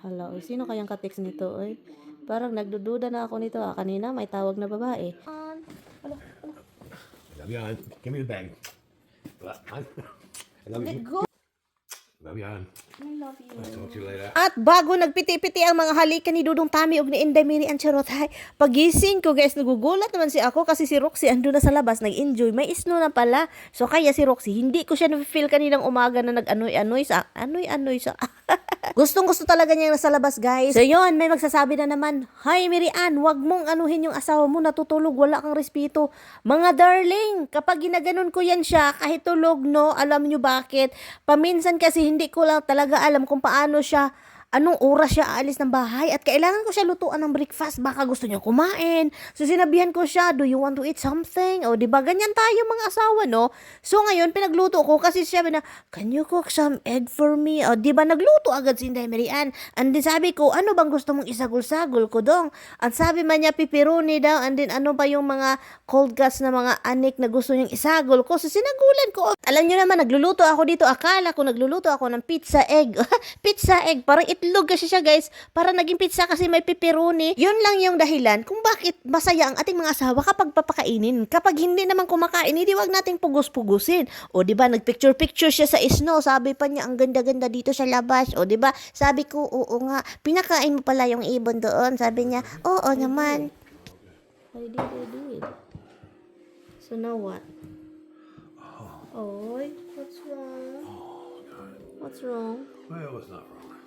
Hala, oy, sino kayang ka-text nito, oy? Parang nagdududa na ako nito, Kanina may tawag na babae. Hala, Love you, hon. Give me the bag. I love let you. go. Love you, hon. I love you. I'll talk to you later. At bago nagpiti-piti ang mga halikan ni Dudong Tami ug ni Inday Miri ang charot, hay, pagising ko guys, nagugulat naman si ako kasi si Roxy ando na sa labas, nag-enjoy, may isno na pala. So kaya si Roxy, hindi ko siya na-feel kaninang umaga na nag-anoy-anoy sa, Gustong gusto talaga niya nasa labas, guys. So yun, may magsasabi na naman, "Hay Mirian, wag mong anuhin yung asawa mo, natutulog, wala kang respeto." Mga darling, kapag ginaganon ko yan siya, kahit tulog, no, alam nyo bakit? Paminsan kasi hindi ko lang talaga alam kung paano siya, anong oras siya aalis ng bahay at kailangan ko siya lutuan ng breakfast, baka gusto niya kumain. So sinabihan ko siya, "Do you want to eat something?" O di ba ganyan tayo mga asawa, no? So ngayon pinagluto ko kasi siya na, "Can you cook some egg for me?" O di ba nagluto agad si Inday Marian. And then sabi ko, "Ano bang gusto mong isagol-sagol ko dong?" At sabi man niya pepperoni daw, and then ano ba yung mga cold cuts na mga anik na gusto niyang isagol ko. So sinagulan ko. Alam niyo naman, nagluluto ako dito, akala ko nagluluto ako ng pizza egg. Pizza egg, parang itlog kasi siya, guys. Para naging pizza kasi may pepperoni. Yun lang yung dahilan kung bakit masaya ang ating mga asawa kapag papakainin. Kapag hindi naman kumakain, hindi wag nating pugos-pugusin. O di ba nagpicture-picture siya sa isno. Sabi pa niya ang ganda-ganda dito sa labas. O di ba? Sabi ko, "Oo nga, pinakain mo pala yung ibon doon." Sabi niya, "Oo naman." I did. So now what? Oy, what's wrong? What's wrong? Well, it's not wrong.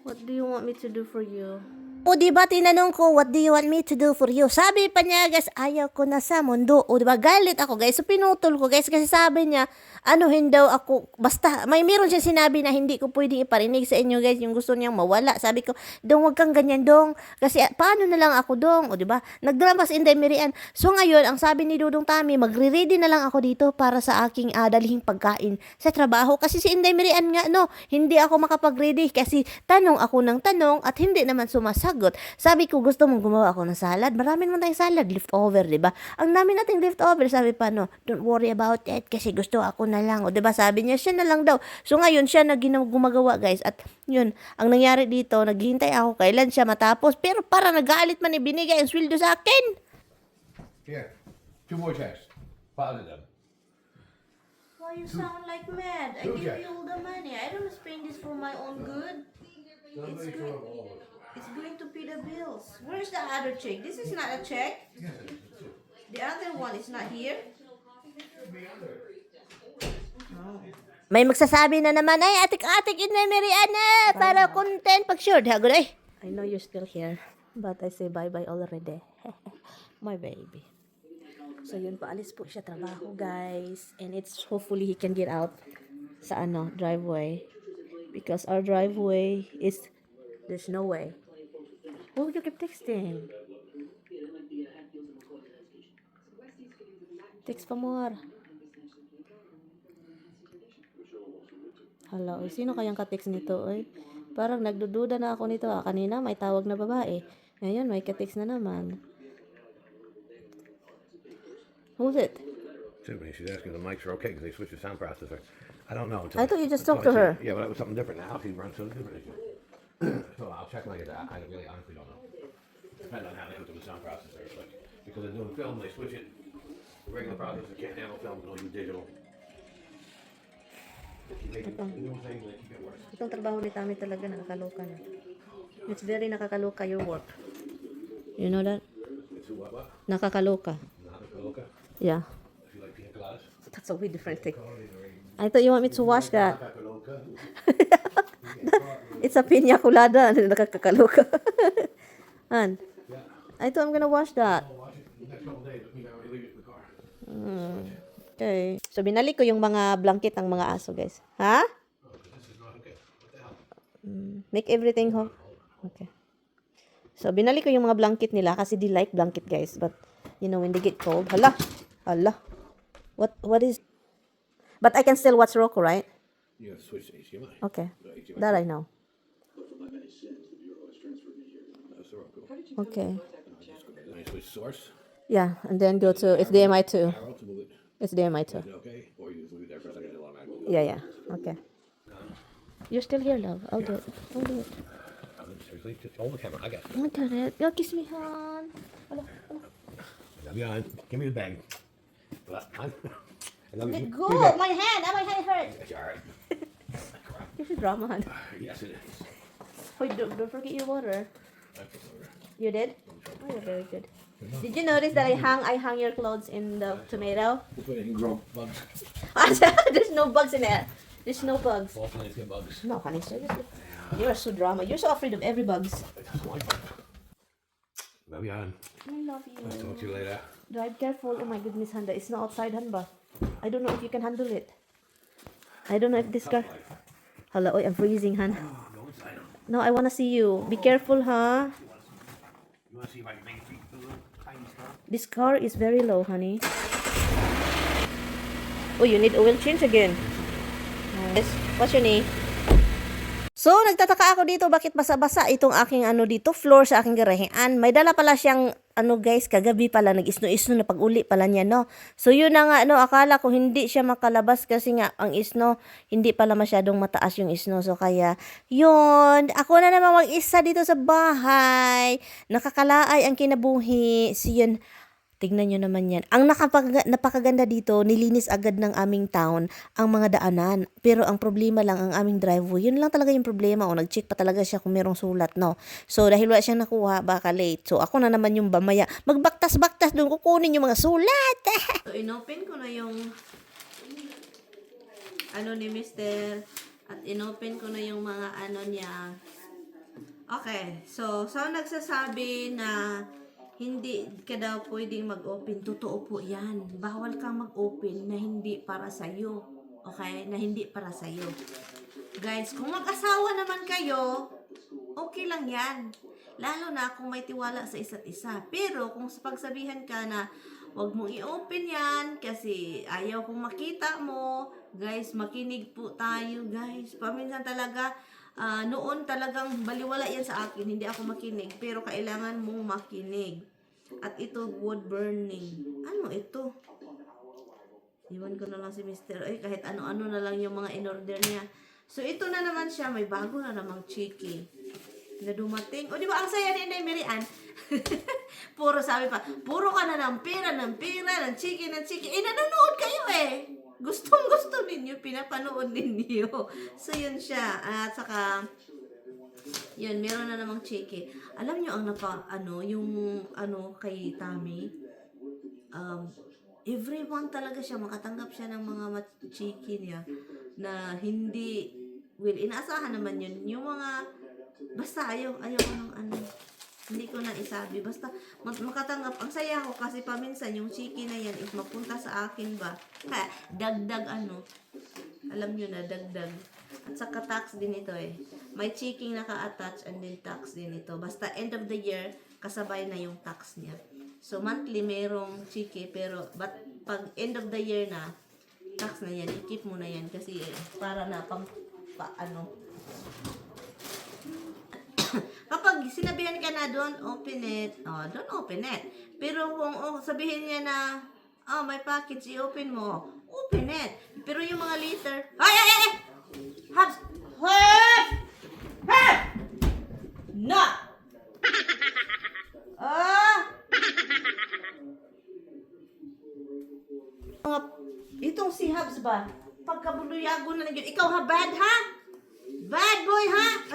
What do you want me to do for you? O diba tinanong ko, "What do you want me to do for you?" Sabi pa niya, guys, "Ayaw ko na sa mundo." O diba galit ako, guys. So pinutol ko, guys, kasi sabi niya, anuhin daw ako, basta may meron siya sinabi na hindi ko pwedeng iparinig sa inyo, guys, yung gusto niyang mawala. Sabi ko, "Dong, wag kang ganyan, Dong. Kasi paano na lang ako, Dong?" O diba? Nagdrama si Inday Mirian. So ngayon, ang sabi ni Dudong Tami, magre-ready na lang ako dito para sa aking dalhing pagkain sa trabaho. Kasi si Inday Mirian nga, no, hindi ako makapag-ready kasi tanong ako ng tanong at hindi naman sumasagot. Sabi ko, "Gusto mong gumawa ako ng salad? Marami naman tayong salad, leftover, di ba?" Ang dami nating leftover. Sabi pa, "No, don't worry about it kasi gusto ako na lang." O di ba? Sabi niya, siya na lang daw. So ngayon, siya na gumagawa, guys. At yun, ang nangyari dito, naghihintay ako kailan siya matapos. Pero para nagalit man, ibinigay ang sweldo sa akin. Here, 2 more checks. Positive. Why you sound like mad? I Two give checks. you all the money. I don't spend this for my own good. Somebody throw a ball over. It's going to pay the bills. Where's the other check? This is not a check. Yes, it is. The other one is not here. Be under. May magsasabi na naman, "Ay, atik-atik Inday Mariana, para content." Pag sure, hagod ay. I know you're still here, but I say bye-bye already. My baby. So yun, paalis po siya trabaho, guys. And it's hopefully he can get out sa driveway. Because our driveway is, there's no way. Why would you keep texting? Text pa more. Hala, oy, sino kayang ka-text nito, oy? Parang nagdududa na ako nito, Kanina may tawag na babae. Ngayon may ka-text na naman. Who's it? Tiffany, she's asking if the mics are okay because they switched the sound processor. I don't know. I thought you just talked until to I her. see- Yeah, but it was something different now. She runs to a different issue. So I'll check when I get that. I really honestly don't know. Depends on how they hook up the sound processor. But because they're doing film, they switch it. The regular processor can't handle film, they'll use digital. They keep making new things, they keep it worse. Itong trabaho ni Tami talaga nakakaloka na. It's very nakakaloka your work. You know that? It's who, what? Nakakaloka. Not a Coca. Yeah. If you like pina coladas. That's a way different thing. I thought you want me to wash that. Coca. It's a piña colada. Nakakaloka. Han, Yeah. I thought I'm gonna wash that. I'll watch it the next couple days. Let me know. Leave it in the car. Okay. So, binalik ko yung mga blanket ng mga aso, guys. Ha? Oh, this is not okay. What the hell? Make everything home. Okay. So, binalik ko yung mga blanket nila kasi they like blanket, guys. But, when they get cold, hala. What is... But I can still watch Roku, right? You gotta switch to HDMI. Okay. That I know. That's the Roku. Okay. Then I switch source. Yeah, and then go to HDMI 2. Arrow to move it. HDMI 2. Is it okay? Or you just leave it there for a second and it'll automatically. Yeah. Okay. You're still here, love. I'll do it. obviously. Just hold the camera. I got I you. got it. Go kiss me, hon. Hello. Love you, hon. Give me the bag. I love Let you. go. Give me the bag. My hand. My hand hurts. It's all right. You should drama, hon. Yes, it is. Oh, don't forget your water. I put it over. You did? Oh, you're very good. Did you notice that I hung your clothes in the tomato? This way they can grow bugs. There's no bugs in there. There's no bugs. Fall plants get bugs. No, honey, seriously. You are so drama. You're so afraid of every bugs. It doesn't like bugs. Love you, hon. I love you. I'll talk to you later. Drive careful. Oh my goodness, Handa. It's not outside, Hanba. I don't know if you can handle it. I don't know if this car... Hala, oy, I'm freezing, Han. Go inside. No, I wanna see you. Be careful, huh? You want to see if I can make it a little tiny spot? This car is very low, honey. Oh, you need oil change again. Yes. What's your name? So, nagtataka ako dito bakit basa-basa itong aking dito, floor sa aking garahean. May dala pala siyang guys, kagabi pala nag-isno-isno na pag-uli pala niya, no. So, yun na nga akala ko hindi siya makalabas kasi nga ang isno hindi pala masyadong mataas yung isno. So, kaya yun, ako na naman mag-isa dito sa bahay. Nakakalaay ang kinabuhi. So, yun. Tignan nyo naman yan. Ang napakaganda dito, nilinis agad ng aming town ang mga daanan. Pero ang problema lang, ang aming driveway, yun lang talaga yung problema. O nag-check pa talaga siya kung merong sulat, no? So, dahil wala siyang nakuha, baka late. So, ako na naman yung bamaya. Magbaktas-baktas doon, kukunin yung mga sulat. So, inopen ko na yung ni Mr. At inopen ko na yung mga niya. Okay. So nagsasabi na hindi ka daw pwedeng mag-open. Totoo po yan. Bawal kang mag-open na hindi para sa'yo. Okay? Na hindi para sa'yo. Guys, kung mag-asawa naman kayo, okay lang yan. Lalo na kung may tiwala sa isa't isa. Pero kung pagsabihan ka na huwag mong i-open yan kasi ayaw kong makita mo, guys, makinig po tayo, guys. Paminsan talaga, noon talagang baliwala yan sa akin, hindi ako makinig, pero kailangan mong makinig. At ito, wood burning. Ano ito? Iwan ko na lang si Mr. Ay, kahit ano-ano na lang yung mga in-order niya. So, ito na naman siya, may bago na namang chiki na dumating. O, di ba, ang saya ni Inday Mirian? Puro sabi pa, puro ka na ng pera, ng chiki, Eh, nanonood kayo eh. Gustong-gusto ninyo, pinapanood ninyo. So, yun siya. At saka, yun, meron na namang chiki. Alam nyo yung kay Tami, every month talaga siya, makatanggap siya ng mga chiki niya na hindi, inaasahan naman yun. Yung mga, basta ayaw ko ng hindi ko na isabi. Basta makatanggap. Ang saya ko kasi paminsan yung chiki na yan, if mapunta sa akin ba, dagdag alam nyo na, dagdag. At saka tax din ito eh. May chiki naka-attach and then tax din ito. Basta end of the year, kasabay na yung tax niya. So monthly merong chiki, pero pag end of the year na, tax na yan, i-keep mo na yan kasi para na kapag sinabihan ka na don't open it, don't open it. Pero kung sabihin niya na, may package, i-open mo, open it. Pero yung mga liter, Habs! No! Itong si Habs ba? Pagkabuluyago na lang yun. Ikaw ha, bad ha? Bad boy ha?